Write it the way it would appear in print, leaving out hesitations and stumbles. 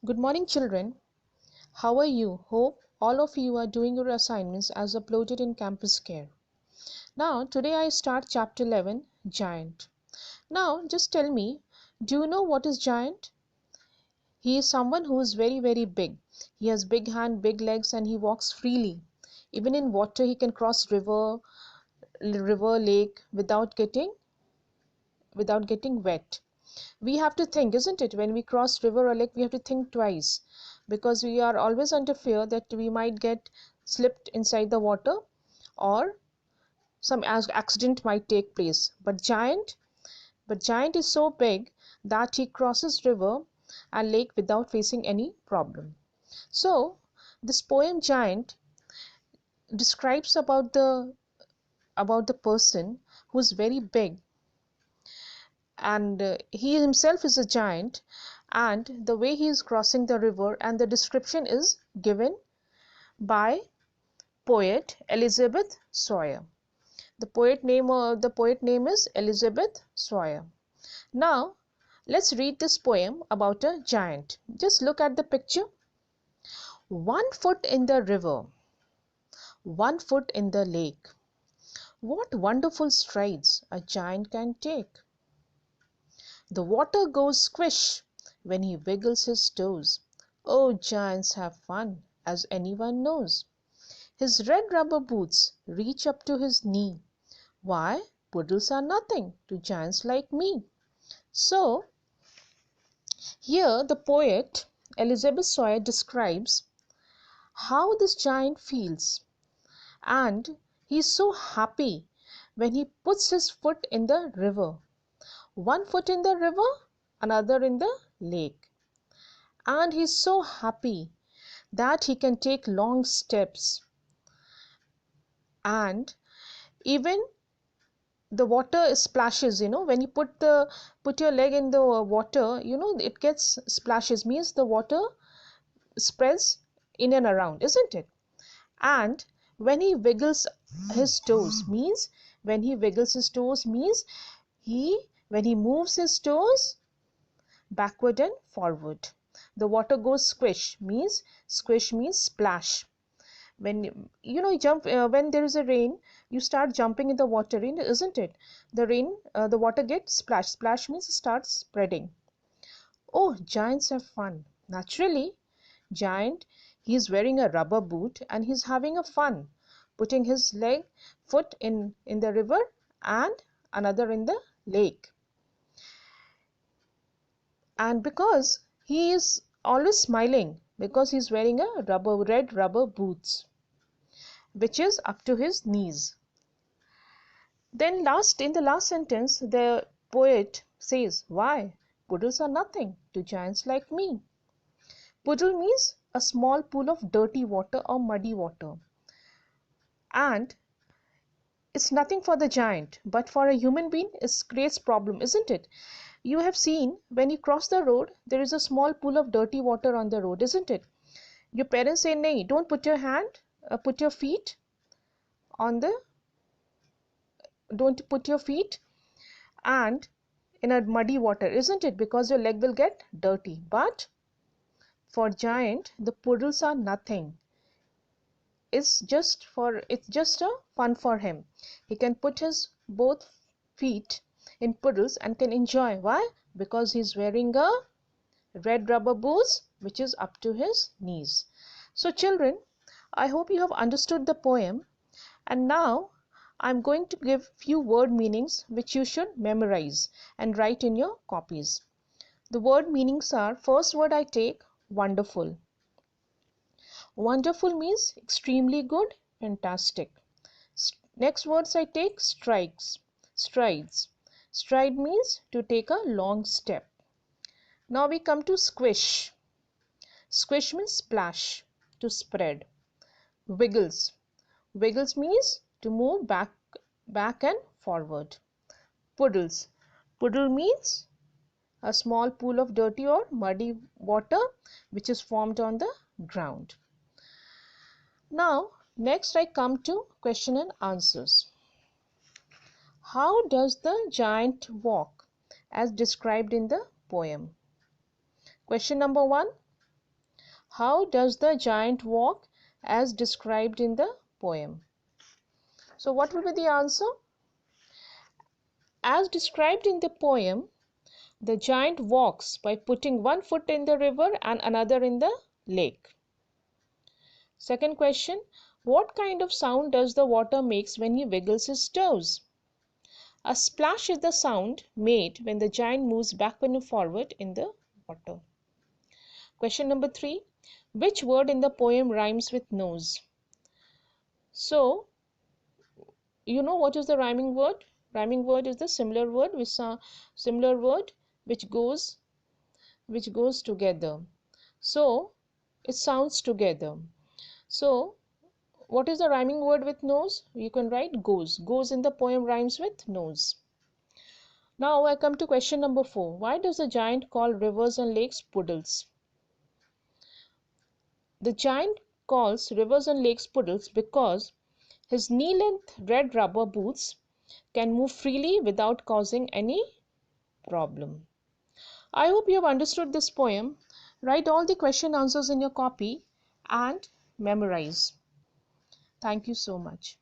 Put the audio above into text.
Good morning, children. How are you? Hope all of you are doing your assignments as uploaded in Campus Care. Now, today I start chapter 11, Giant. Now, just tell me, do you know what is giant? He is someone who is very, very big. He has big hand, big legs, and he walks freely. Even in water, he can cross river, lake without getting wet. We have to think, isn't it? When we cross river or lake, we have to think twice because we are always under fear that we might get slipped inside the water or some accident might take place. But giant is so big that he crosses river and lake without facing any problem. So this poem Giant describes about the person who is very big, and he himself is a giant, and the way he is crossing the river, and the description is given by poet Elizabeth Sawyer. The poet name is Elizabeth Sawyer. Now let's read this poem about a giant. Just look at the picture. 1 foot in the river, 1 foot in the lake. What wonderful strides a giant can take. The water goes squish when he wiggles his toes. Oh, giants have fun, as anyone knows. His red rubber boots reach up to his knee. Why, puddles are nothing to giants like me. So, here the poet Elizabeth Sawyer describes how this giant feels, and he is so happy when he puts his foot in the river. 1 foot in the river, another in the lake. And he's so happy that he can take long steps, and even the water splashes, when you put your leg in the water, it gets splashes, means the water spreads in and around, isn't it? And when he wiggles his toes means he when he moves his toes backward and forward, the water goes squish means splash. When you jump, when there is a rain, you start jumping in the water, isn't it? The water gets splash means it starts spreading. Oh, giants have fun. Naturally, giant, he's wearing a rubber boot and he's having a fun putting his foot in the river and another in the lake. And because he is always smiling, because he's wearing a red rubber boots which is up to his knees. Then in the last sentence, the poet says, why, puddles are nothing to giants like me. Puddle means a small pool of dirty water or muddy water, and it's nothing for the giant, but for a human being it creates problem, isn't it? You have seen when you cross the road, there is a small pool of dirty water on the road, isn't it? Your parents say, nay, don't put your feet on the don't put your feet and in a muddy water, isn't it? Because your leg will get dirty. But for giant, the puddles are nothing. It's just a fun for him. He can put his both feet in puddles and can enjoy. Why? Because he's wearing a red rubber boots which is up to his knees. So children, I hope you have understood the poem, and now I'm going to give few word meanings which you should memorize and write in your copies. The word meanings are, first word I take, wonderful. Wonderful means extremely good, fantastic. Next words I take, strides. Stride means to take a long step. Now we come to squish. Squish means splash, to spread. Wiggles. Wiggles means to move back and forward. Puddles. Puddle means a small pool of dirty or muddy water which is formed on the ground. Now, next I come to question and answers. How does the giant walk as described in the poem? Question number 1. How does the giant walk as described in the poem? So what will be the answer? As described in the poem, the giant walks by putting one foot in the river and another in the lake. Second question, what kind of sound does the water makes when he wiggles his toes? A splash is the sound made when the giant moves backward and forward in the water. Question number 3, which word in the poem rhymes with nose? So, you know what is the rhyming word? Rhyming word is the similar word which goes together. So, it sounds together. So, what is the rhyming word with nose? You can write goes. Goes in the poem rhymes with nose. Now I come to question number 4. Why does the giant call rivers and lakes puddles? The giant calls rivers and lakes puddles because his knee-length red rubber boots can move freely without causing any problem. I hope you have understood this poem. Write all the question answers in your copy and memorize. Thank you so much.